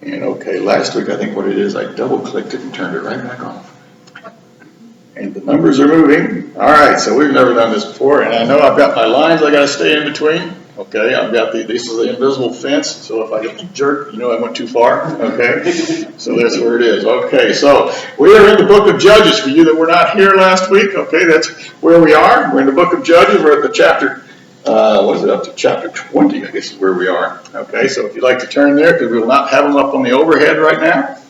And okay, last week I think what it is, I double clicked it and turned it right back off. And the numbers are moving. All right, so we've never done this before, and I know I've got my lines I got to stay in between. Okay, I've got this is the invisible fence, so if I get jerked, you know I went too far. Okay, so that's where it is. Okay, so we are in the book of Judges. For you that were not here last week, okay, that's where we are. We're in the book of Judges. We're at the chapter, what is it, up to chapter 20, I guess is where we are. Okay, so if you'd like to turn there, because we will not have them up on the overhead right now.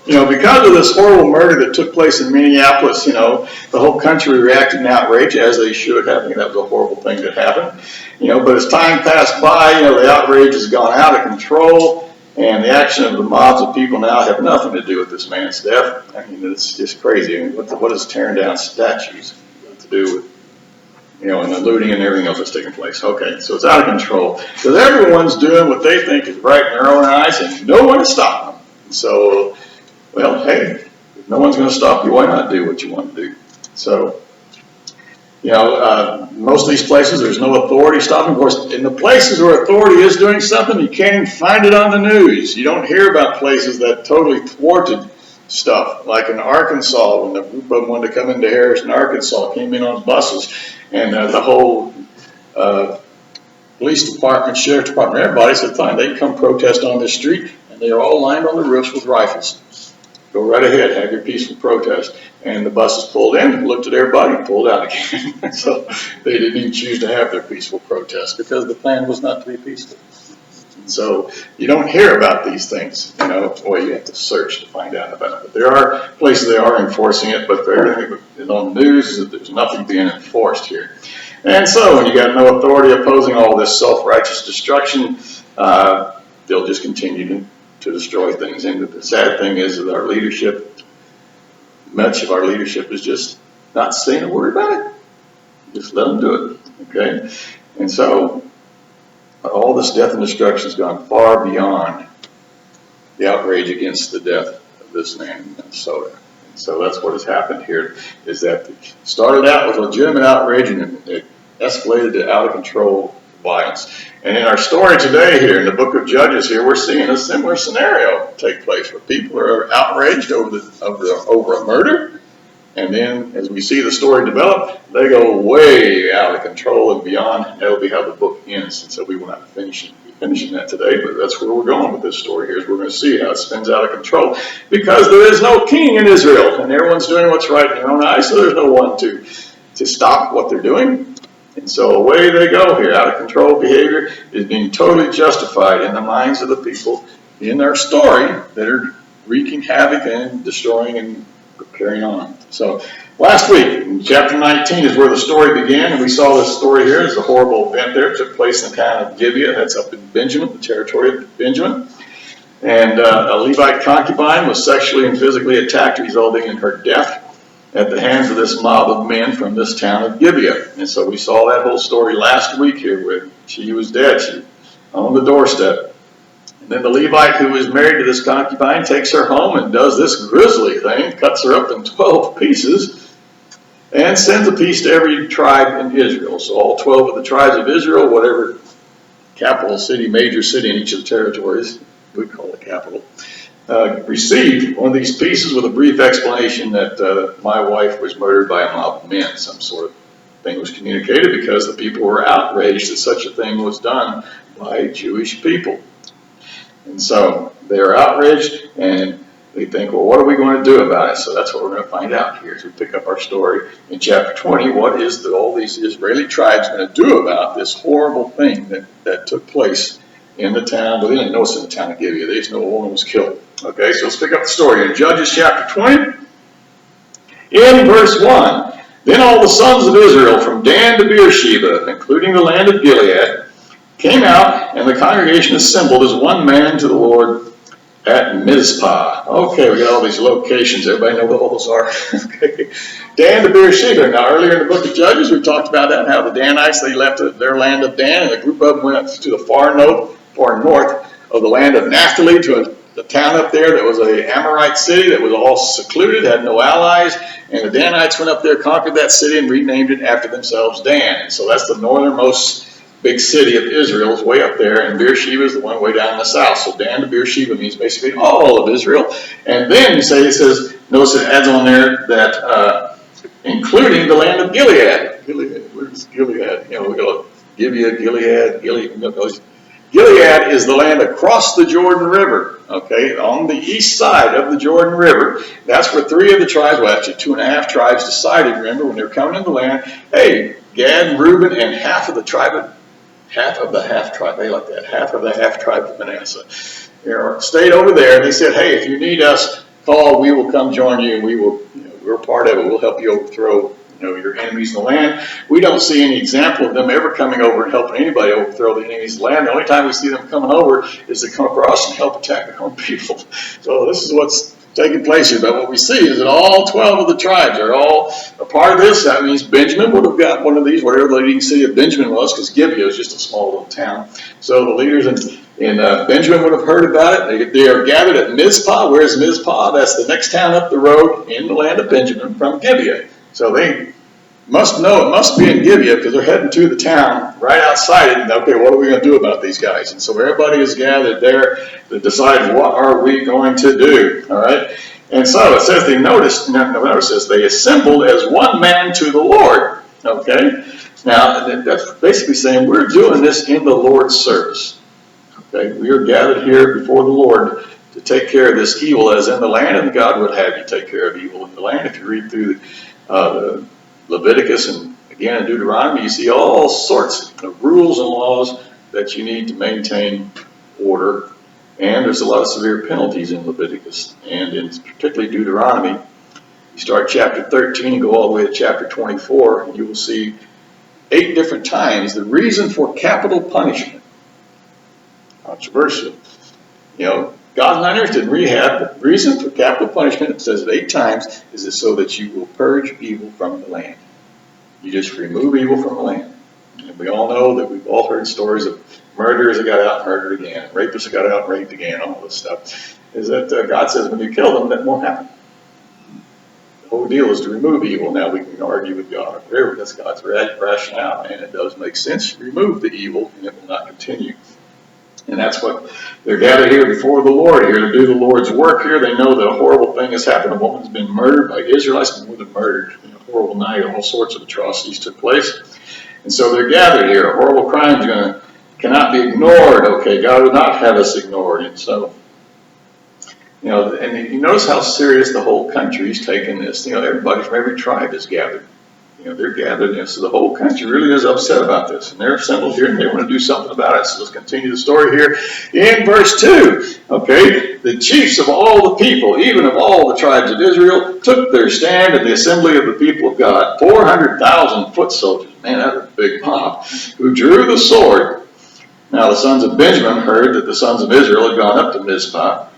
You know, because of this horrible murder that took place in Minneapolis, you know, the whole country reacted in outrage, as they should have. I mean, that was a horrible thing that happened. You know, but as time passed by, you know, the outrage has gone out of control, and the action of the mobs of people now have nothing to do with this man's death. I mean, it's just crazy. I mean, what is tearing down statues to do with, you know, and the looting and everything else that's taking place? Okay, so it's out of control. Because everyone's doing what they think is right in their own eyes, and no one is stopping them. And so, well, hey, if no one's going to stop you, why not do what you want to do? So, you know, most of these places, there's no authority stopping. Of course, in the places where authority is doing something, you can't even find it on the news. You don't hear about places that totally thwarted stuff, like in Arkansas, when the group of them wanted to come into Harrison, Arkansas, came in on buses, and the whole police department, sheriff's department, everybody said, fine, they can come protest on this street, and they are all lined on the roofs with rifles. Go right ahead, have your peaceful protest. And the buses pulled in, looked at everybody, pulled out again. So they didn't even choose to have their peaceful protest because the plan was not to be peaceful. So you don't hear about these things, you know, well, you have to search to find out about it. But there are places they are enforcing it, but everything is on the news is that there's nothing being enforced here. And so when you got no authority opposing all this self-righteous destruction, they'll just continue to destroy things. And the sad thing is that our leadership, much of our leadership is just not saying a word about it. Just let them do it, okay? And so all this death and destruction has gone far beyond the outrage against the death of this man in Minnesota. And so that's what has happened here, is that it started out with legitimate outrage and it escalated to out of control violence. And in our story today here in the book of Judges here, we're seeing a similar scenario take place where people are outraged over a murder. And then as we see the story develop, they go way out of control and beyond. And that'll be how the book ends. And so we will not be finishing that today, but that's where we're going with this story here, is we're going to see how it spins out of control. Because there is no king in Israel, and everyone's doing what's right in their own eyes, so there's no one to stop what they're doing. And so away they go here. Out of control behavior is being totally justified in the minds of the people in our story that are wreaking havoc and destroying and carrying on. So last week, in chapter 19 is where the story began, and we saw this story here. It's a horrible event there. It took place in the town of Gibeah. That's up in Benjamin, the territory of Benjamin. And a Levite concubine was sexually and physically attacked, resulting in her death at the hands of this mob of men from this town of Gibeah. And so we saw that whole story last week here, where she was dead. She on the doorstep. And then the Levite who is married to this concubine takes her home and does this grisly thing, cuts her up in 12 pieces, and sends a piece to every tribe in Israel. So all 12 of the tribes of Israel, whatever capital city, major city in each of the territories, we call it capital, received one of these pieces with a brief explanation that my wife was murdered by a mob of men. Some sort of thing was communicated because the people were outraged that such a thing was done by Jewish people. And so they're outraged and they think, well, what are we going to do about it? So that's what we're going to find out here as we pick up our story in chapter 20. What is all these Israeli tribes going to do about this horrible thing that took place in the town? Well, they didn't know it's in the town of Gibeah. They just know a woman was killed. Okay, so let's pick up the story in Judges chapter 20. In verse 1, then all the sons of Israel from Dan to Beersheba, including the land of Gilead, came out, and the congregation assembled as one man to the Lord at Mizpah. Okay, we got all these locations. Everybody know what all those are? Okay. Dan to Beersheba. Now, earlier in the book of Judges, we talked about that, how the Danites, they left their land of Dan, and a group of them went up to the far north of the land of Naphtali to the town up there that was an Amorite city that was all secluded, had no allies, and the Danites went up there, conquered that city, and renamed it after themselves Dan. And so that's the northernmost big city of Israel is way up there, and Beersheba is the one way down in the south. So Dan to Beersheba means basically all of Israel. And then it says, notice it adds on there that including the land of Gilead. Gilead, where's Gilead? You know, we go Gibeah, Gilead. Gilead is the land across the Jordan River, okay, on the east side of the Jordan River. That's where 3 of the tribes, well actually 2.5 tribes decided, remember, when they were coming into the land, hey, Gad, Reuben, and half of the half of the half tribe of Manasseh, stayed over there, and they said, hey, if you need us, call, we will come join you, and we will, we're part of it, we'll help you overthrow your enemies in the land. We don't see any example of them ever coming over and helping anybody overthrow the enemies of the land. The only time we see them coming over is to come across and help attack their own people. So this is what's taking place here. But what we see is that all 12 of the tribes are all a part of this. That means Benjamin would have got one of these, whatever the leading city of Benjamin was, because Gibeah is just a small little town. So the leaders in Benjamin would have heard about it. They are gathered at Mizpah. Where's Mizpah? That's the next town up the road in the land of Benjamin from Gibeah. So they must know it must be in Gibeah because they're heading to the town right outside it. And okay, what are we going to do about these guys? And so everybody is gathered there to decide what are we going to do. All right. And so it says they assembled as one man to the Lord. Okay. Now that's basically saying we're doing this in the Lord's service. Okay. We are gathered here before the Lord to take care of this evil as in the land, and God would have you take care of evil in the land. If you read through the Leviticus and again in Deuteronomy, you see all sorts of rules and laws that you need to maintain order. And there's a lot of severe penalties in Leviticus and in particularly Deuteronomy. You start chapter 13 and go all the way to chapter 24, and you will see 8 different times the reason for capital punishment. Controversial. God's not interested in rehab. The reason for capital punishment, it says it 8 times, is so that you will purge evil from the land. You just remove evil from the land. And we all know that we've all heard stories of murderers that got out and murdered again, rapists that got out and raped again, all this stuff. Is that God says when you kill them, that won't happen. The whole deal is to remove evil. Now we can argue with God or whatever. That's God's rationale, and it does make sense. Remove the evil, and it will not continue. And that's what they're gathered here before the Lord here to do the Lord's work here. They know that a horrible thing has happened. A woman's been murdered by Israelites, more than murdered. A horrible night, all sorts of atrocities took place. And so they're gathered here. A horrible crime cannot be ignored. Okay, God would not have us ignored. And so, and you notice how serious the whole country's taken this. Everybody from every tribe is gathered. They're gathered, and so the whole country really is upset about this. And they're assembled here, and they want to do something about it. So let's continue the story here in verse 2. Okay, the chiefs of all the people, even of all the tribes of Israel, took their stand in the assembly of the people of God. 400,000 foot soldiers, man, that's a big mob, who drew the sword. Now the sons of Benjamin heard that the sons of Israel had gone up to Mizpah.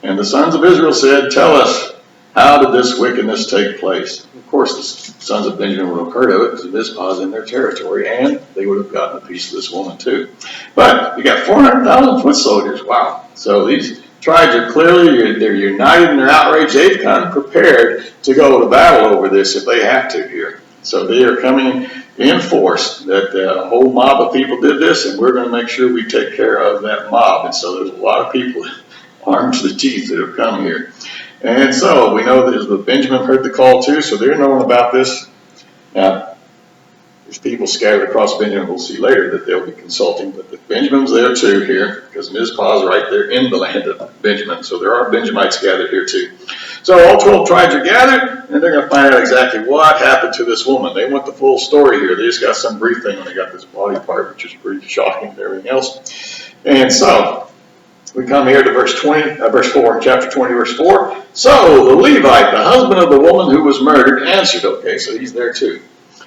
And the sons of Israel said, tell us, how did this wickedness take place? Of course, the sons of Benjamin would have heard of it because Mizpah is in their territory, and they would have gotten a piece of this woman too. But you got 400,000 foot soldiers. Wow. So these tribes are clearly, they're united in their outrage. They've come prepared to go to battle over this if they have to here. So they are coming in force that a whole mob of people did this, and we're going to make sure we take care of that mob. And so there's a lot of people armed to the teeth that have come here. And so we know that Benjamin heard the call too, so they're knowing about this. Now, there's people scattered across Benjamin. We'll see later that they'll be consulting, but Benjamin's there too here because Mizpah is right there in the land of Benjamin. So there are Benjamites gathered here too. So all 12 tribes are gathered, and they're going to find out exactly what happened to this woman. They want the full story here. They just got some brief thing when they got this body part, which is pretty shocking and everything else. And so we come here to verse 4, chapter 20, verse 4. So the Levite, the husband of the woman who was murdered, answered, okay, so he's there too,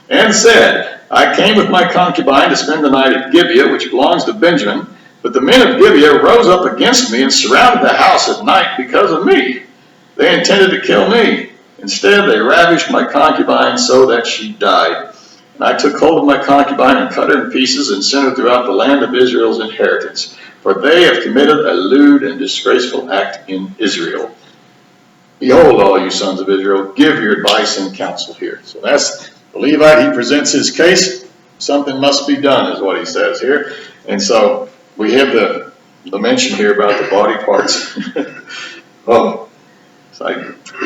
and said, I came with my concubine to spend the night at Gibeah, which belongs to Benjamin, but the men of Gibeah rose up against me and surrounded the house at night because of me. They intended to kill me. Instead, they ravished my concubine so that she died. And I took hold of my concubine and cut her in pieces and sent her throughout the land of Israel's inheritance. For they have committed a lewd and disgraceful act in Israel. Behold, all you sons of Israel, give your advice and counsel here. So that's the Levite. He presents his case. something must be done, is what he says here. And so we have the mention here about the body parts. Oh, it's like,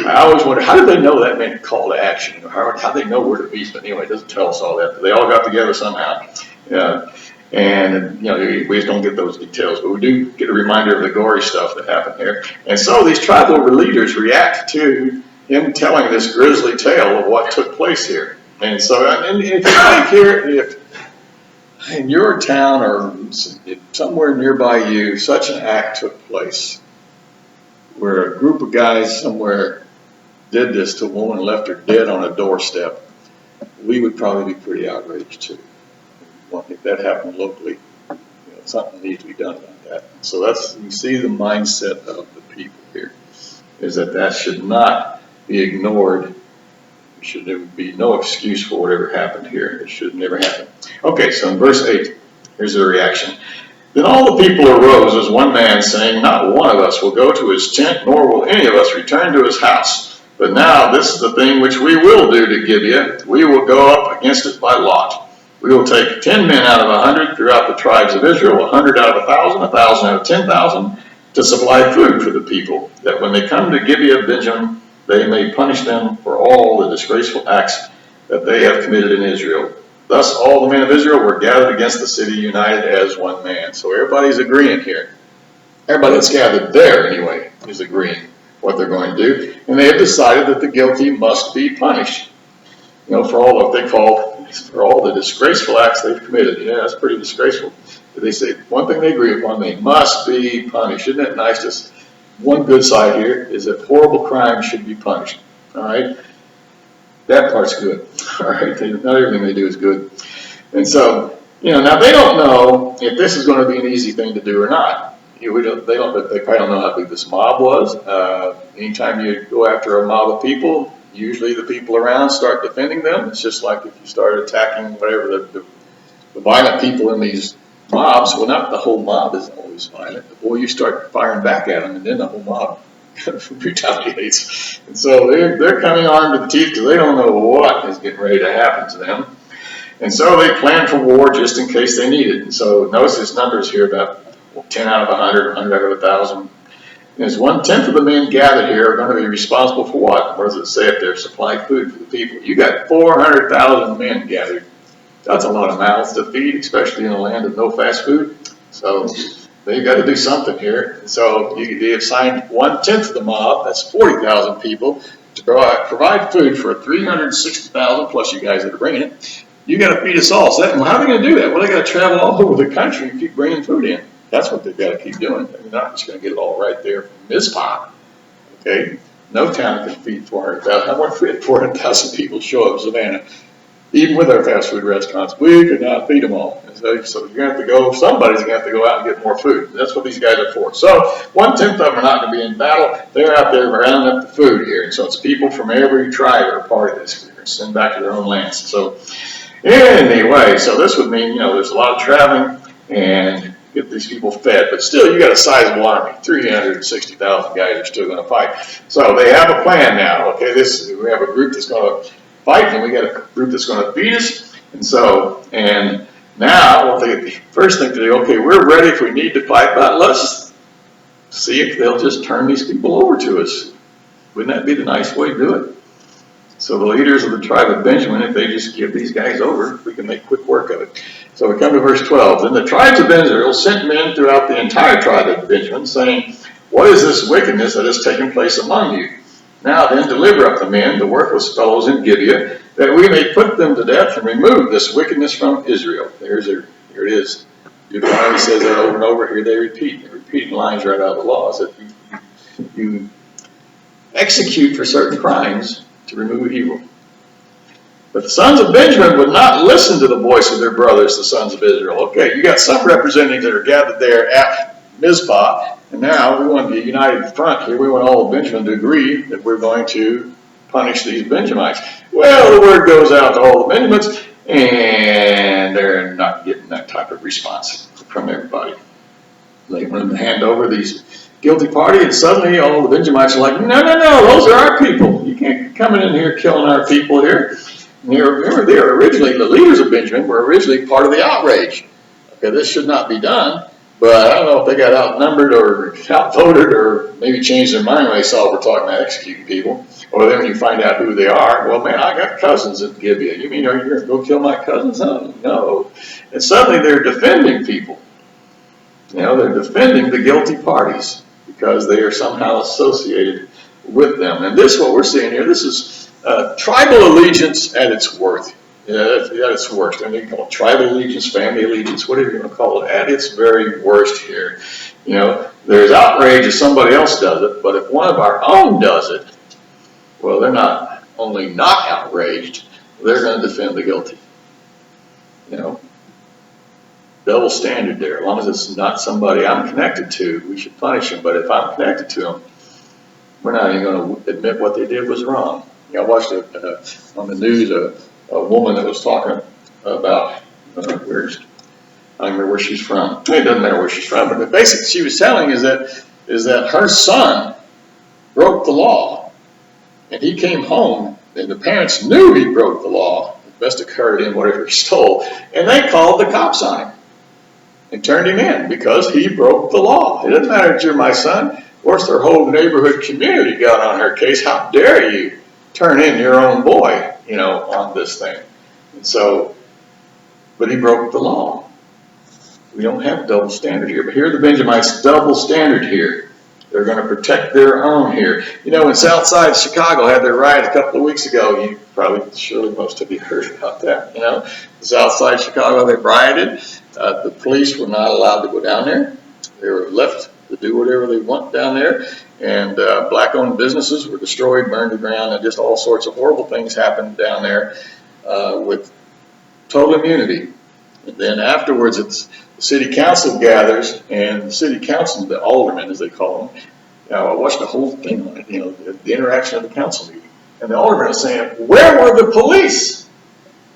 I always wonder, how did they know that meant call to action? How did they know where to be? But anyway, it doesn't tell us all that. They all got together somehow. Yeah. And, we just don't get those details, but we do get a reminder of the gory stuff that happened here. And so these tribal leaders react to him telling this grisly tale of what took place here. And so, and if you think here, if in your town or somewhere nearby you, such an act took place, where a group of guys somewhere did this to a woman and left her dead on a doorstep, we would probably be pretty outraged too. If that happened locally, something needs to be done about that. So you see the mindset of the people here, is that should not be ignored. There should be no excuse for whatever happened here. It should never happen. Okay, so in verse 8, here's the reaction. Then all the people arose as one man, saying, not one of us will go to his tent, nor will any of us return to his house. But now this is the thing which we will do to Gibeah. We will go up against it by lot. We will take 10 men out of 100 throughout the tribes of Israel, 100 out of 1,000, 1,000 out of 10,000, to supply food for the people, that when they come to Gibeah of Benjamin, they may punish them for all the disgraceful acts that they have committed in Israel. Thus all the men of Israel were gathered against the city, united as one man. So everybody's agreeing here. Everybody that's gathered there, anyway, is agreeing what they're going to do. And they have decided that the guilty must be punished. For all what they call, for all the disgraceful acts they've committed. Yeah, that's pretty disgraceful. But they say, one thing they agree upon, they must be punished. Isn't that nice? Just one good side here is that horrible crime should be punished. All right? That part's good. All right? Not everything they do is good. And so, now they don't know if this is going to be an easy thing to do or not. They probably don't know how big this mob was. Anytime you go after a mob of people, usually the people around start defending them. It's just like if you start attacking whatever the violent people in these mobs. Well, not the whole mob is always violent. But boy, you start firing back at them, and then the whole mob retaliates. And so they're coming armed to the teeth because they don't know what is getting ready to happen to them. And so they plan for war just in case they need it. And so notice this numbers here about 10 out of 100, 100 out of 1,000. As 1/10 of the men gathered here are going to be responsible for what? What does it say up there? Supply food for the people. You got 400,000 men gathered. That's a lot of mouths to feed, especially in a land of no fast food. So they've got to do something here. And so they assigned 1/10 of the mob, that's 40,000 people, to provide food for 360,000 plus you guys that are bringing it. You got to feed us all. So how are they going to do that? Well, they got to travel all over the country and keep bringing food in. That's what they've got to keep doing. They're not just going to get it all right there from Mizpah. Okay? No town can feed 400,000. I want to feed 400,000 people show up in Savannah. Even with our fast food restaurants, we could not feed them all. So you're going to have to go, somebody's going to have to go out and get more food. That's what these guys are for. So 1/10 of them are not going to be in battle. They're out there rounding up the food here. And so it's people from every tribe are a part of this. They're going to send back to their own lands. So anyway, so this would mean, there's a lot of traveling and get these people fed, but still you got a sizable army. 360,000 guys are still going to fight. So they have a plan now. Okay, we have a group that's going to fight, and we got a group that's going to feed us. And now the first thing to do, okay, we're ready if we need to fight, but let's see if they'll just turn these people over to us. Wouldn't that be the nice way to do it? So the leaders of the tribe of Benjamin, if they just give these guys over, we can make quick work of it. So we come to verse 12. Then the tribes of Israel sent men throughout the entire tribe of Benjamin, saying, what is this wickedness that has taken place among you? Now then deliver up the men, the worthless fellows in Gibeah, that we may put them to death and remove this wickedness from Israel. Here it is. Deuteronomy says that over and over. Here they're repeating lines right out of the laws that you execute for certain crimes to remove evil. But the sons of Benjamin would not listen to the voice of their brothers, the sons of Israel. Okay, you got some representatives that are gathered there at Mizpah, and now we want the united front here. We want all of Benjamin to agree that we're going to punish these Benjamites. Well, the word goes out to all the Benjamites, and they're not getting that type of response from everybody. They want to hand over these guilty party, and suddenly all the Benjamites are like, no, those are our people. You can't be coming in here killing our people here. Remember, they were originally, the leaders of Benjamin were originally part of the outrage. Okay, this should not be done, but I don't know if they got outnumbered or outvoted or maybe changed their mind when they saw we're talking about executing people. Or then when you find out who they are, well, man, I got cousins that give you. You mean are you going to go kill my cousins? No. And suddenly they're defending people. They're defending the guilty parties because they are somehow associated with them. And this, what we're seeing here, this is tribal allegiance at its worst. At its worst. I mean, you call it tribal allegiance, family allegiance, whatever you want to call it, at its very worst here. There's outrage if somebody else does it, but if one of our own does it, well, they're not only not outraged, they're going to defend the guilty. Double standard there. As long as it's not somebody I'm connected to, we should punish them. But if I'm connected to them, we're not even going to admit what they did was wrong. I watched on the news a woman that was talking about I don't remember where she's from. It doesn't matter where she's from, but basically she was telling is that her son broke the law, and he came home, and the parents knew he broke the law. It must have occurred in whatever he stole, and they called the cops on him and turned him in because he broke the law. It doesn't matter if you're my son. Of course, their whole neighborhood community got on her case. How dare you turn in your own boy, on this thing. And so, but he broke the law. We don't have a double standard here. But here the Benjamites, double standard here. They're going to protect their own here. When Southside Chicago had their riot a couple of weeks ago, you surely most of you heard about that. The Southside Chicago, they rioted. The police were not allowed to go down there. They were left to do whatever they want down there. And black-owned businesses were destroyed, burned to the ground, and just all sorts of horrible things happened down there with total immunity. And then afterwards, the city council gathers, and the city council, the aldermen as they call them, I watched the whole thing on it, the interaction of the council meeting. And the alderman was saying, where were the police?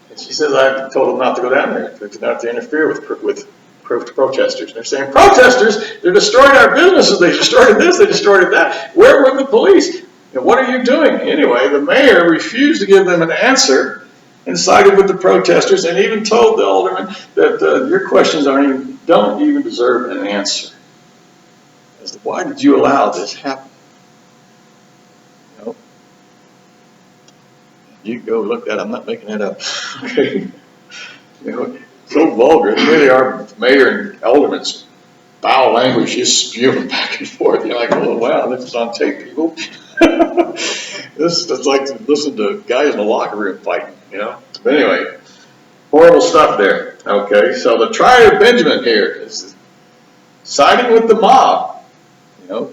And she says, I told them not to go down there, not to interfere with protesters. And they're saying, protesters, they destroyed our businesses, they destroyed this, they destroyed that. Where were the police? And what are you doing? Anyway, the mayor refused to give them an answer and sided with the protesters and even told the alderman that your questions don't even deserve an answer. As to why did you allow this to happen? You go look that. I'm not making that up. Okay. So vulgar. Here they are, mayor and aldermen's foul language just spewing back and forth. You're like, oh wow, this is on tape, people. This is like to listen to guys in the locker room fighting, But anyway, horrible stuff there. Okay, so the tribe of Benjamin here is siding with the mob.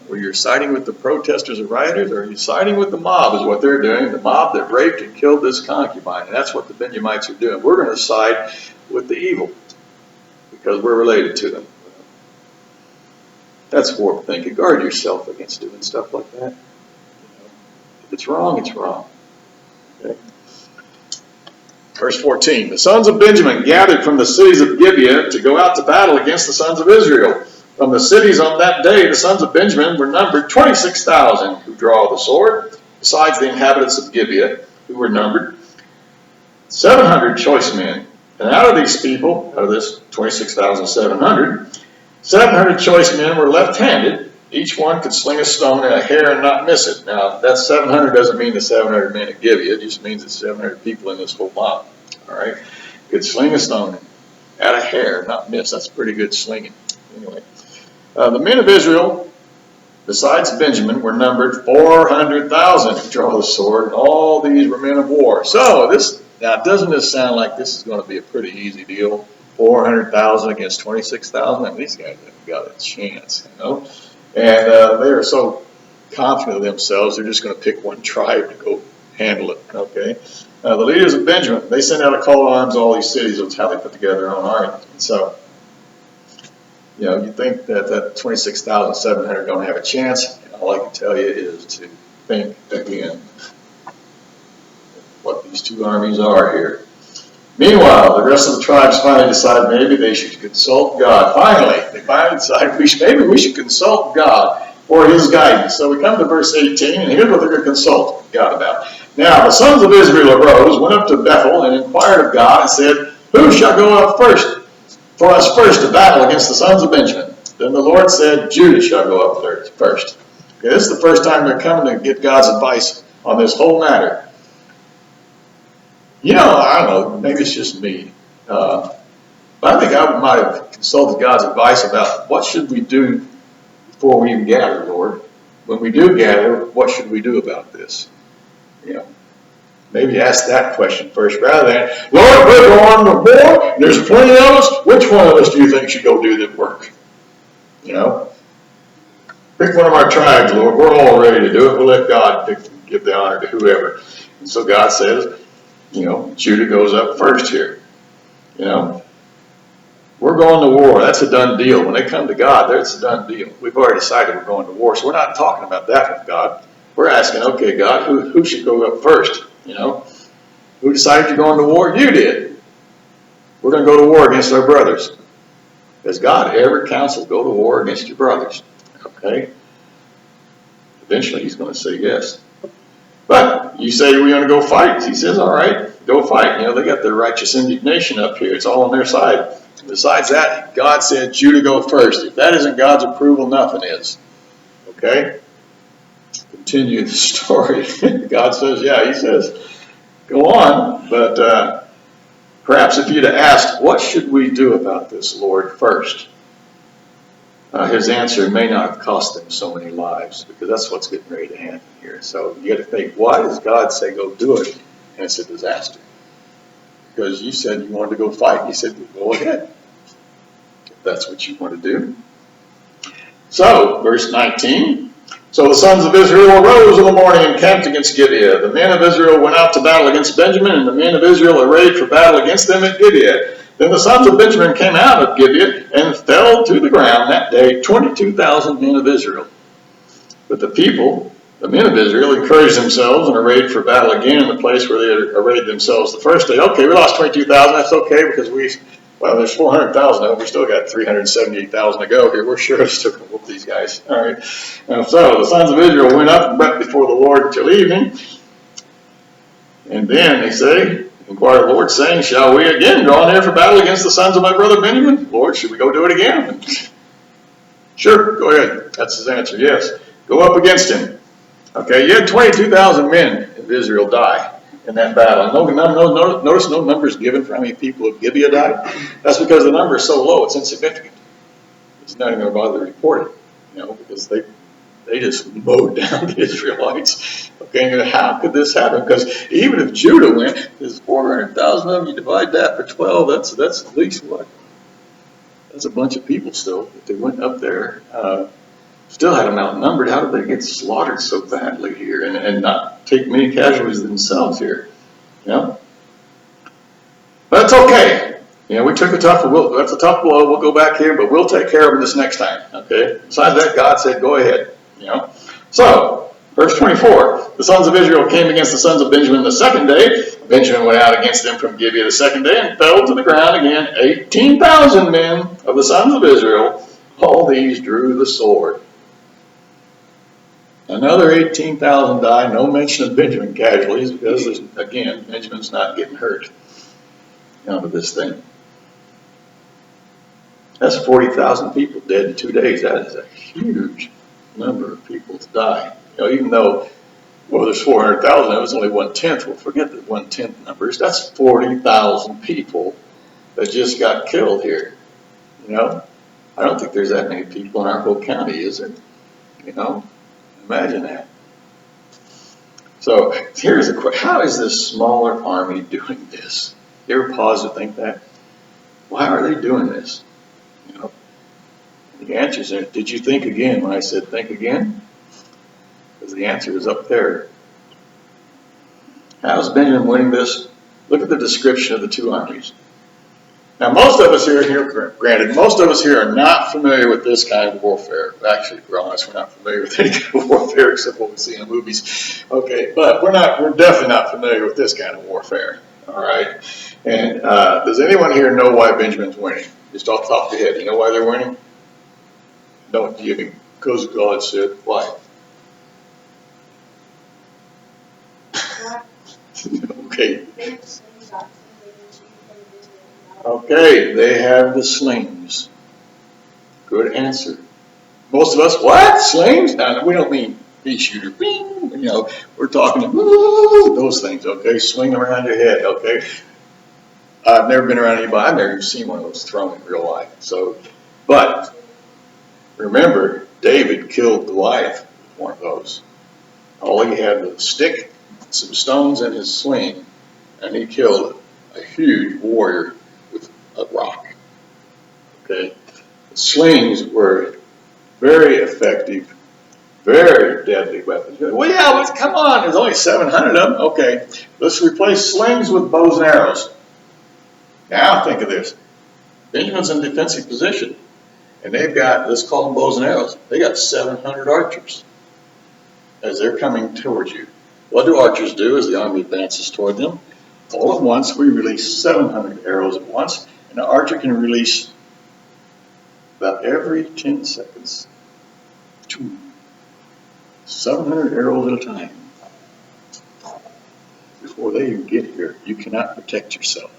Where you're siding with the protesters or rioters, or are you siding with the mob is what they're doing, the mob that raped and killed this concubine. And that's what the Benjamites are doing. We're going to side with the evil because we're related to them. That's warped thinking. Guard yourself against doing stuff like that. If it's wrong, it's wrong. Okay. Verse 14, the sons of Benjamin gathered from the cities of Gibeah to go out to battle against the sons of Israel. From the cities on that day, the sons of Benjamin were numbered 26,000 who draw the sword, besides the inhabitants of Gibeah, who were numbered 700 choice men. And out of these people, out of this 26,700, 700 choice men were left-handed. Each one could sling a stone and a hair and not miss it. Now, that 700 doesn't mean the 700 men at Gibeah. It just means the 700 people in this whole mob. All right? Could sling a stone at a hair, not miss. That's pretty good slinging. Anyway. The men of Israel, besides Benjamin, were numbered 400,000 who draw the sword, and all these were men of war. So doesn't this sound like this is going to be a pretty easy deal? 400,000 against 26,000? I mean, these guys haven't got a chance, And they are so confident of themselves, they're just going to pick one tribe to go handle it, okay? The leaders of Benjamin, they sent out a call to arms to all these cities. That's how they put together their own army. And so, you think that 26,700 don't have a chance. And all I can tell you is to think again what these two armies are here. Meanwhile, the rest of the tribes finally decided maybe they should consult God. Finally, they finally decided maybe we should consult God or his guidance. So we come to verse 18, and here's what they're going to consult God about. Now the sons of Israel arose, went up to Bethel, and inquired of God, and said, who shall go up first for us first to battle against the sons of Benjamin? Then the Lord said, Judah shall go up first. Okay, this is the first time they're coming to get God's advice on this whole matter. You know, I don't know, maybe it's just me. But I think I might have consulted God's advice about what should we do before we even gather, Lord. When we do gather, what should we do about this? You know, maybe ask that question first rather than, Lord, we're going to war, there's plenty of us, which one of us do you think should go do the work? You know, pick one of our tribes, Lord, we're all ready to do it, we'll let God give the honor to whoever. And so God says, you know, Judah goes up first here. You know, we're going to war. That's a done deal. When they come to God, it's a done deal. We've already decided we're going to war. So we're not talking about that with God. We're asking, okay, God, who should go up first? You know, who decided you're going to war? You did. We're going to go to war against our brothers. Has God ever counseled go to war against your brothers? Okay. Eventually he's going to say yes. But you say we're going to go fight. He says, all right, go fight. You know, they got their righteous indignation up here. It's all on their side. Besides that, God said Judah go first. If that isn't God's approval, nothing is. Okay? Continue the story. God says, yeah, he says, go on. But perhaps if you'd have asked, what should we do about this, Lord, first? His answer may not have cost them so many lives, because that's what's getting ready to happen here. So you got to think, why does God say go do it? And it's a disaster. Because you said you wanted to go fight. He said, well, go ahead. If that's what you want to do. So, verse 19. So the sons of Israel arose in the morning and camped against Gibeah. The men of Israel went out to battle against Benjamin, and the men of Israel arrayed for battle against them at Gibeah. Then the sons of Benjamin came out of Gibeah and fell to the ground that day 22,000 men of Israel. But the people, the men of Israel, encouraged themselves and arrayed for battle again in the place where they had arrayed themselves the first day. Okay, we lost 22,000. That's okay because there's 400,000 of them. We still got 378,000 to go here. We're sure it's still going to whoop these guys. All right. And so the sons of Israel went up and wept before the Lord until evening. And then they say, inquired the Lord, saying, shall we again draw near for battle against the sons of my brother Benjamin? Lord, should we go do it again? Sure, go ahead. That's his answer, yes. Go up against him. Okay, you had 22,000 men of Israel die in that battle. Notice no numbers given for how many people of Gibeah died. That's because the number is so low, it's insignificant. It's not even going to bother to report it, you know, because they just mowed down the Israelites. Okay, and how could this happen? Because even if Judah went, there's 400,000 of them. You divide that for 12. That's at least what? That's a bunch of people still. If they went up there, still had them outnumbered. How did they get slaughtered so badly here and not take many casualties themselves here? You know, but it's okay. You know, we took that's a tough blow. We'll go back here, but we'll take care of it this next time. Okay. Besides that, God said, go ahead. You know, so verse 24, the sons of Israel came against the sons of Benjamin the second day. Benjamin went out against them from Gibeah the second day and fell to the ground again 18,000 men of the sons of Israel. All these drew the sword. Another 18,000 died. No mention of Benjamin casualties because, again, Benjamin's not getting hurt out of this thing. That's 40,000 people dead in 2 days. That is a huge number of people to die. You know, even though, well, there's 400,000, it was only 1/10. Well, forget the 1/10 numbers. That's 40,000 people that just got killed here. You know, I don't think there's that many people in our whole county, is there? You know, imagine that. So here's a question: how is this smaller army doing this? You ever pause to think that? Why are they doing this? You know, the answer is, did you think again when I said think again? Because the answer is up there. How's Benjamin winning this? Look at the description of the two armies. Now, most of us here, granted, most of us here are not familiar with this kind of warfare. Actually, if we're honest, we're not familiar with any kind of warfare except what we see in the movies. Okay, but we're definitely not familiar with this kind of warfare. All right. And does anyone here know why Benjamin's winning? Just off the top of your head, you know why they're winning? Don't you Because God said, why? Okay. Okay, they have the slings. Good answer. Most of us, what? Slings? No, we don't mean pea shooter. Bing! You know, we're talking those things, okay? Swing around your head, okay? I've never been around anybody. I've never even seen one of those thrown in real life. So, but remember, David killed Goliath with one of those. All he had was a stick, some stones, and his sling, and he killed a huge warrior with a rock. Okay, the slings were very effective, very deadly weapons. Well, yeah, come on, there's only 700 of them. Okay, let's replace slings with bows and arrows. Now think of this. Benjamin's in defensive position, and they've got, let's call them bows and arrows, they got 700 archers as they're coming towards you. What do archers do as the army advances toward them? All at once, we release 700 arrows at once, and the archer can release about every 10 seconds. 700 arrows at a time. Before they even get here, you cannot protect yourself.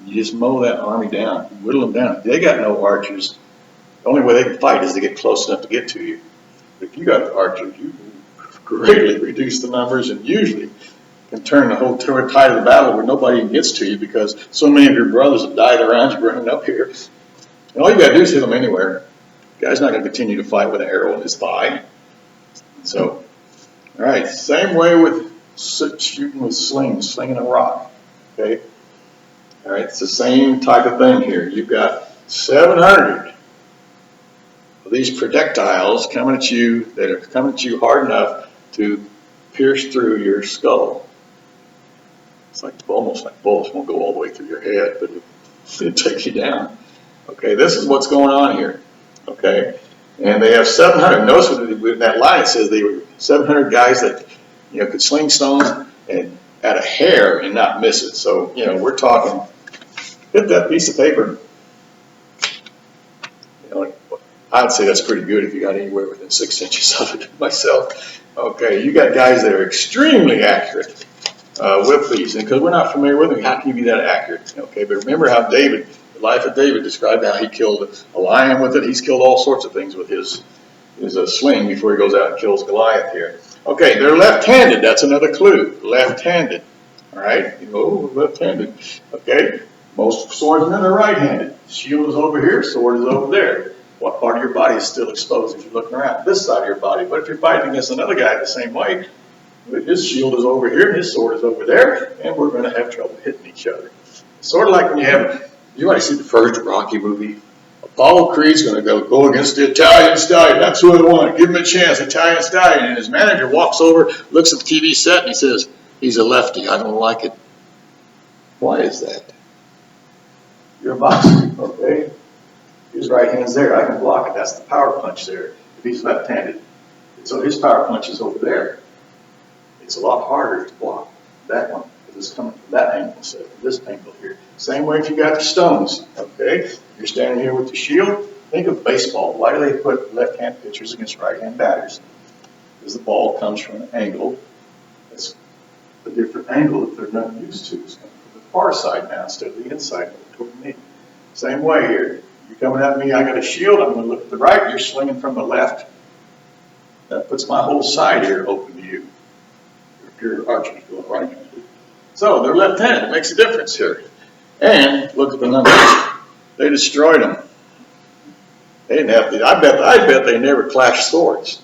You just mow that army down, whittle them down. If they got no archers, the only way they can fight is to get close enough to get to you. But if you got archers, you greatly reduce the numbers and usually can turn the whole tide of the battle where nobody even gets to you because so many of your brothers have died around you running up here. And all you got to do is hit them anywhere. The guy's not going to continue to fight with an arrow in his thigh. So, all right, same way with shooting with slings, slinging a rock. Okay? All right, it's the same type of thing here. You've got 700 of these projectiles coming at you that are coming at you hard enough to pierce through your skull. It's like almost like bullets won't go all the way through your head, but it'll take you down. Okay, this is what's going on here. Okay, and they have 700. Notice with that line it says they were 700 guys that could sling stones and at a hair and not miss it. So we're talking. Hit that piece of paper. I'd say that's pretty good if you got anywhere within 6 inches of it myself. Okay, you got guys that are extremely accurate with these, and because we're not familiar with them, how can you be that accurate? Okay, but remember how the life of David described how he killed a lion with it. He's killed all sorts of things with his sling before he goes out and kills Goliath here. Okay, they're left-handed. That's another clue. Left-handed. All right, left-handed. Okay, most swordsmen are right-handed. Shield is over here, sword is over there. What part of your body is still exposed if you're looking around? This side of your body. But if you're fighting against another guy the same way, his shield is over here and his sword is over there, and we're going to have trouble hitting each other. Sort of like when you might see the first Rocky movie. Apollo Creed's going to go against the Italian Stallion. That's who I want. Give him a chance, Italian Stallion. And his manager walks over, looks at the TV set, and he says, he's a lefty. I don't like it. Why is that? You're a boxer, okay? His right hand's there. I can block it. That's the power punch there. If he's left-handed, so his power punch is over there. It's a lot harder to block that one because it's coming from that angle instead of this angle here. Same way if you got the stones, okay? You're standing here with the shield. Think of baseball. Why do they put left-hand pitchers against right-hand batters? Because the ball comes from an angle that's a different angle that they're not used to. It's coming from the far side now instead of the inside toward me. Same way here. You're coming at me, I got a shield, I'm going to look to the right, you're swinging from the left. That puts my whole side here open to you. Your archer's going right-handed. So they're left-handed, it makes a difference here. And look at the numbers. They destroyed them. They didn't have to, I bet they never clashed swords.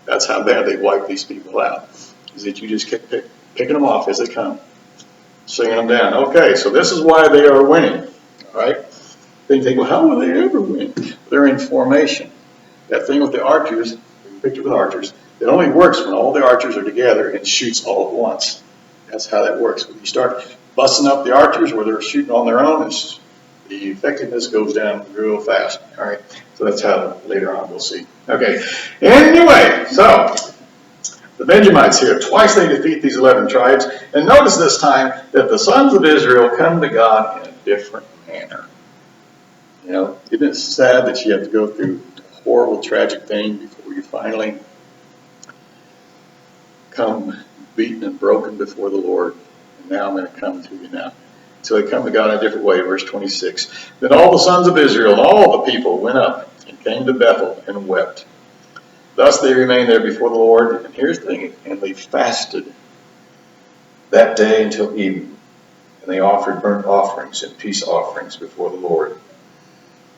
That's how bad they wiped these people out. Is that you just kept picking them off as they come. Singing them down. Okay, so this is why they are winning. All right? They think, well, how will they ever win? They're in formation. That thing with the archers, picture with archers, it only works when all the archers are together and shoots all at once. That's how that works. When you start busting up the archers where they're shooting on their own, the effectiveness goes down real fast. All right, so that's how later on we'll see. Okay, anyway, so the Benjamites here, twice they defeat these 11 tribes, and notice this time that the sons of Israel come to God in a different manner. Isn't it sad that you have to go through a horrible, tragic thing before where you finally come beaten and broken before the Lord. And now I'm going to come to you now. So they come to God in a different way. Verse 26. Then all the sons of Israel and all the people went up and came to Bethel and wept. Thus they remained there before the Lord. And here's the thing. And they fasted that day until evening. And they offered burnt offerings and peace offerings before the Lord.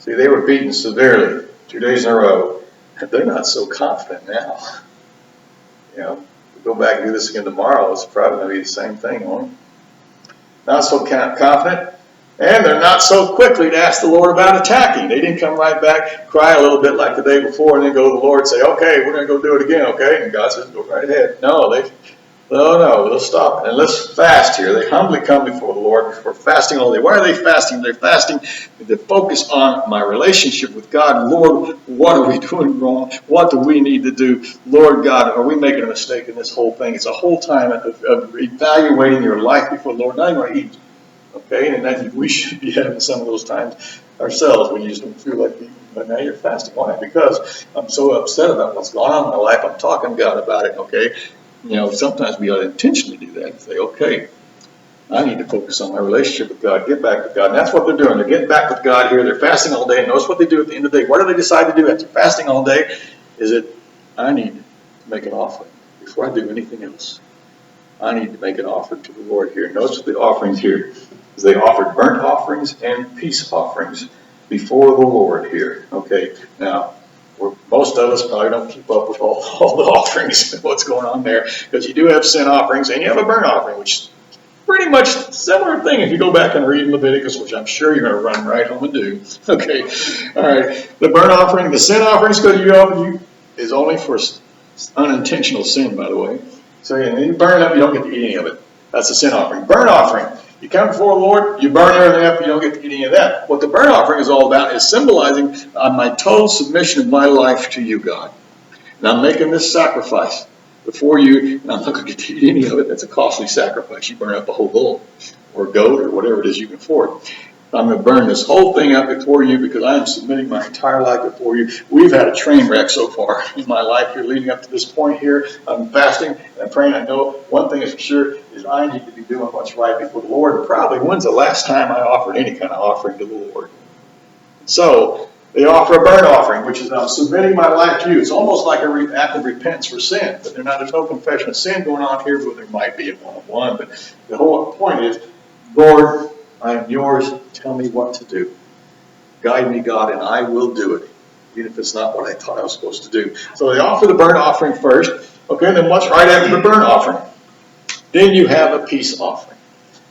See, they were beaten severely 2 days in a row. They're not so confident now. You know, if we go back and do this again tomorrow, it's probably going to be the same thing, won't it? Not so confident. And they're not so quickly to ask the Lord about attacking. They didn't come right back, cry a little bit like the day before, and then go to the Lord and say, okay, we're going to go do it again, okay? And God says, go right ahead. No, they'll stop it. And let's fast here. They humbly come before the Lord for fasting all day. Why are they fasting? They're fasting to focus on my relationship with God. Lord, what are we doing wrong? What do we need to do? Lord God, are we making a mistake in this whole thing? It's a whole time of evaluating your life before the Lord. Not even going to eat. Okay, and I think we should be having some of those times ourselves when you just don't feel like eating. But now you're fasting. Why? Because I'm so upset about what's going on in my life. I'm talking to God about it, okay? You know, sometimes we ought to intentionally do that and say, okay, I need to focus on my relationship with God, get back with God. And that's what they're doing. They're getting back with God here. They're fasting all day. And notice what they do at the end of the day. What do they decide to do after fasting all day? Is it, I need to make an offering before I do anything else. I need to make an offering to the Lord here. Notice what the offerings here is. They offered burnt offerings and peace offerings before the Lord here. Okay, now, most of us probably don't keep up with all the offerings and what's going on there, because you do have sin offerings and you have a burnt offering, which is pretty much a similar thing if you go back and read Leviticus, which I'm sure you're going to run right home and do. Okay, all right. The burnt offering, the sin offerings is only for unintentional sin, by the way. So you burn up, you don't get to eat any of it. That's the sin offering. Burnt offering. You come before the Lord, you burn everything up, you don't get to eat any of that. What the burnt offering is all about is symbolizing my total submission of my life to you, God. And I'm making this sacrifice before you, and I'm not going to get to eat any of it. That's a costly sacrifice. You burn up a whole bull or goat or whatever it is you can afford. I'm going to burn this whole thing up before you because I am submitting my entire life before you. We've had a train wreck so far in my life here leading up to this point here. I'm fasting and I'm praying. I know one thing is for sure is I need to be doing what's right before the Lord. And probably when's the last time I offered any kind of offering to the Lord? So they offer a burnt offering, which is I'm submitting my life to you. It's almost like an act of repentance for sin, but there's no confession of sin going on here, but there might be a one-on-one. But the whole point is, Lord, I am yours. Tell me what to do. Guide me, God, and I will do it, even if it's not what I thought I was supposed to do. So they offer the burnt offering first. Okay, then what's right after the burnt offering? Then you have a peace offering.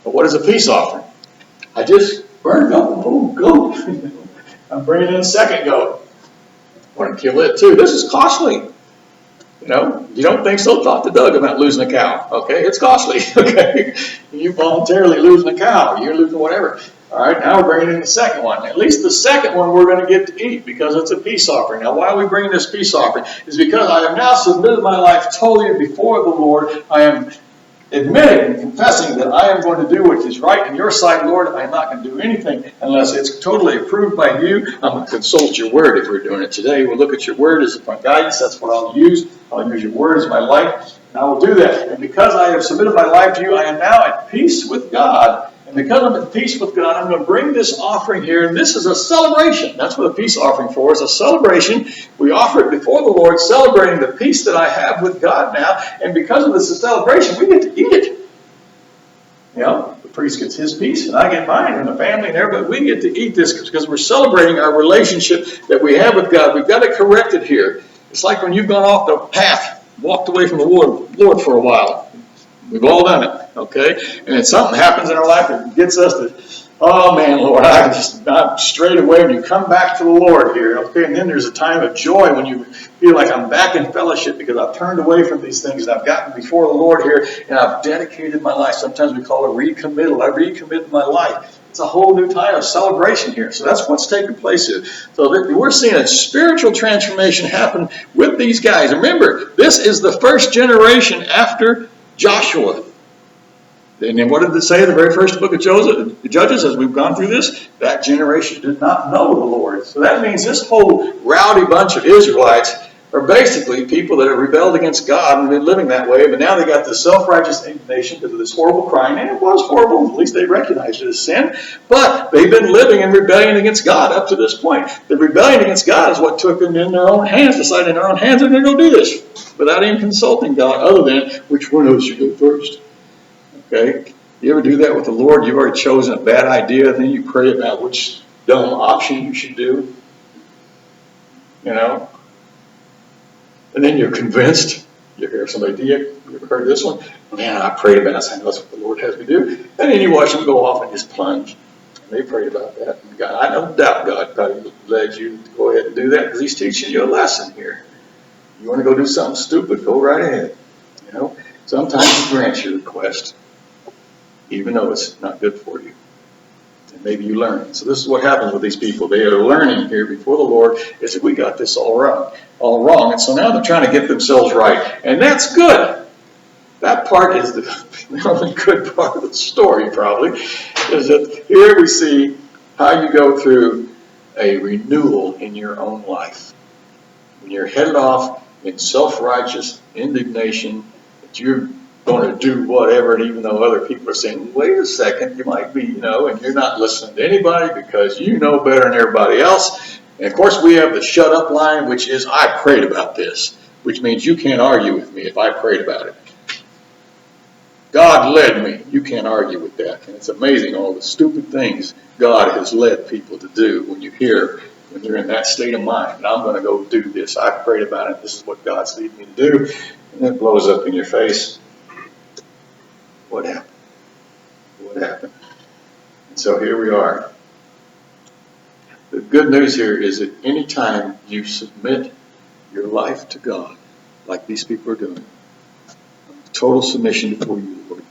But what is a peace offering? I just burned up a whole goat. I'm bringing in a second goat. I want to kill it too. This is costly. You know, you don't think so? Talk to Doug about losing a cow. Okay, it's costly. Okay, you voluntarily losing a cow, you're losing whatever. All right, now we're bringing in the second one. At least the second one we're going to get to eat because it's a peace offering. Now, why are we bringing this peace offering? Is because I have now submitted my life totally before the Lord. I am admitting and confessing that I am going to do what is right in your sight, Lord. I am not going to do anything unless it's totally approved by you. I'm going to consult your word if we're doing it today. We'll look at your word as my guidance. That's what I'll use. I'll use your word as my light, and I will do that. And because I have submitted my life to you, I am now at peace with God. And because I'm at peace with God, I'm going to bring this offering here. And this is a celebration. That's what a peace offering for is, a celebration. We offer it before the Lord, celebrating the peace that I have with God now. And because of this celebration, we get to eat it. You know, the priest gets his piece, and I get mine, and the family and everybody. We get to eat this because we're celebrating our relationship that we have with God. We've got to correct it here. It's like when you've gone off the path, walked away from the Lord for a while. We've all done it, okay? And then something happens in our life that gets us to, oh man, Lord, I'm straight away. And you come back to the Lord here, okay? And then there's a time of joy when you feel like I'm back in fellowship because I've turned away from these things and I've gotten before the Lord here and I've dedicated my life. Sometimes we call it recommittal. I recommitted my life. It's a whole new time of celebration here. So that's what's taking place here. So we're seeing a spiritual transformation happen with these guys. Remember, this is the first generation after Joshua. And then what did it say in the very first book of Judges as we've gone through this? That generation did not know the Lord. So that means this whole rowdy bunch of Israelites are basically people that have rebelled against God and been living that way, but now they got this self-righteous indignation because of this horrible crime, and it was horrible, at least they recognized it as sin, but they've been living in rebellion against God up to this point. The rebellion against God is what took them in their own hands, decided in their own hands, they're going to go do this without even consulting God, other than which one of us should go first. Okay? You ever do that with the Lord? You've already chosen a bad idea, then you pray about which dumb option you should do. You know? And then you're convinced. You hear somebody, you ever heard this one? Man, I prayed about it. I know that's what the Lord has me do. And then you watch them go off and just plunge. And they prayed about that. And God, I don't doubt God probably led you to go ahead and do that because He's teaching you a lesson here. You want to go do something stupid, go right ahead. You know, sometimes He grants your request, even though it's not good for you. And maybe you learn. So this is what happens with these people. They are learning here before the Lord is that we got this all wrong. And so now they're trying to get themselves right. And that's good. That part is the only good part of the story, probably, is that here we see how you go through a renewal in your own life. When you're headed off in self-righteous indignation that you're going to do whatever, and even though other people are saying, wait a second, you might be, and you're not listening to anybody because you know better than everybody else. And of course we have the shut up line, which is, I prayed about this, which means you can't argue with me if I prayed about it. God led me. You can't argue with that. And it's amazing all the stupid things God has led people to do when you're in that state of mind. And I'm going to go do this. I prayed about it. This is what God's leading me to do. And it blows up in your face. What happened? What happened? And so here we are. The good news here is that anytime you submit your life to God, like these people are doing, total submission before you, Lord,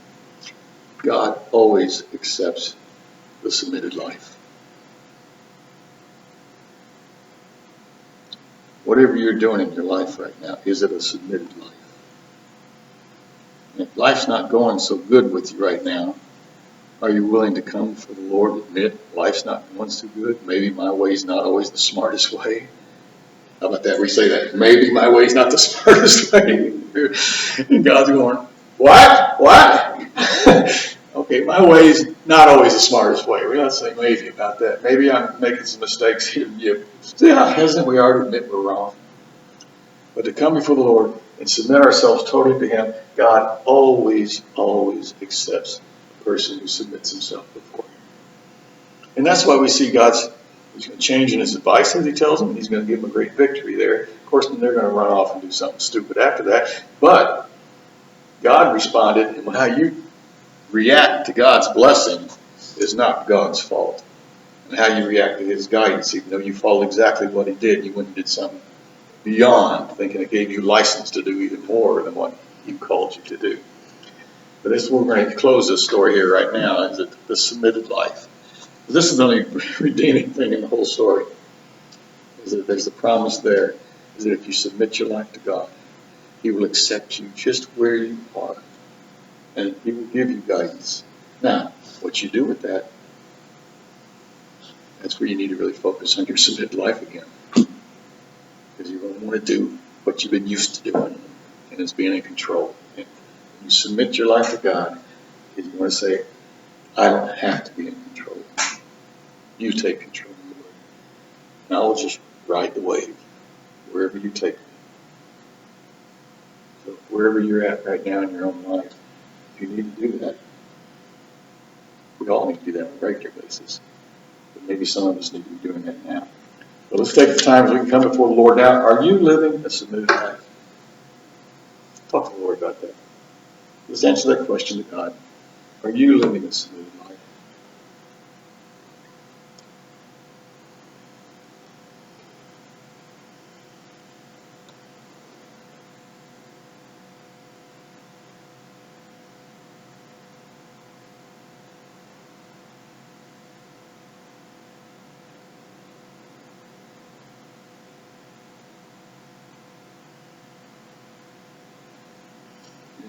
God always accepts the submitted life. Whatever you're doing in your life right now, is it a submitted life? And if life's not going so good with you right now, are you willing to come before the Lord and admit life's not going so good? Maybe my way's not always the smartest way. How about that? We say that. Maybe my way's not the smartest way. And God's going, what? Okay, my way's not always the smartest way. We don't say maybe about that. Maybe I'm making some mistakes here. See how hesitant we are to admit we're wrong? But to come before the Lord and submit ourselves totally to Him, God always, always accepts the person who submits himself before Him. And that's why we see He's going to change in His advice as He tells them. He's going to give them a great victory there. Of course, then they're going to run off and do something stupid after that. But God responded, and how you react to God's blessing is not God's fault. And how you react to His guidance, even though you followed exactly what He did, you went and did something beyond, thinking it gave you license to do even more than what He called you to do. But this is where we're going to close this story here right now, is that the submitted life. This is the only redeeming thing in the whole story, is that there's the promise there, is that if you submit your life to God, He will accept you just where you are, and He will give you guidance. Now, what you do with that, that's where you need to really focus on your submitted life again. Because you don't want to do what you've been used to doing, and it's being in control. And when you submit your life to God, you want to say, I don't have to be in control. You take control, Lord. And I will just ride the wave wherever you take me. So wherever you're at right now in your own life, if you need to do that, we all need to do that on a regular basis. But maybe some of us need to be doing that now. But let's take the time as we can come before the Lord now. Are you living a submitted life? Talk to the Lord about that. Let's answer that question to God. Are you living a submitted life?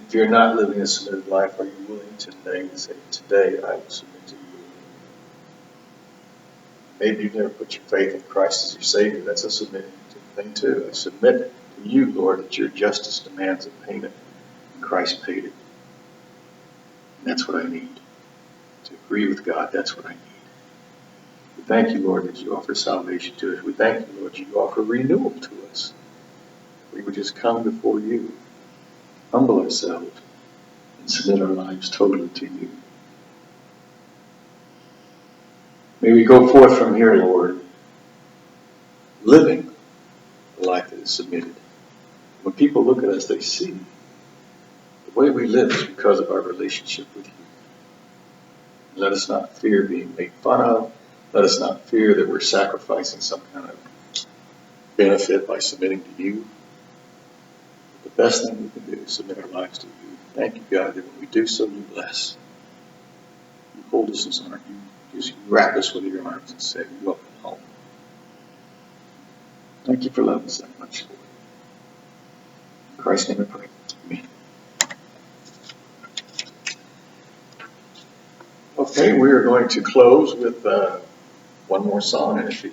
If you're not living a submitted life, are you willing today to say, today I will submit to you? Maybe you've never put your faith in Christ as your Savior. That's a submitting thing too. I submit to you, Lord, that your justice demands a payment, and Christ paid it. And that's what I need. To agree with God, that's what I need. We thank you, Lord, that you offer salvation to us. We thank you, Lord, you offer renewal to us. We would just come before you, humble ourselves, and submit our lives totally to you. May we go forth from here, Lord, living the life that is submitted. When people look at us, they see the way we live is because of our relationship with you. Let us not fear being made fun of. Let us not fear that we're sacrificing some kind of benefit by submitting to you. The best thing we can do is submit our lives to you. Thank you, God, that when we do so, you bless. You hold us in arms. You just wrap us with your arms and say, welcome home. Thank you for loving us that much, Lord. In Christ's name I pray. Amen. Okay, we are going to close with one more song, and if you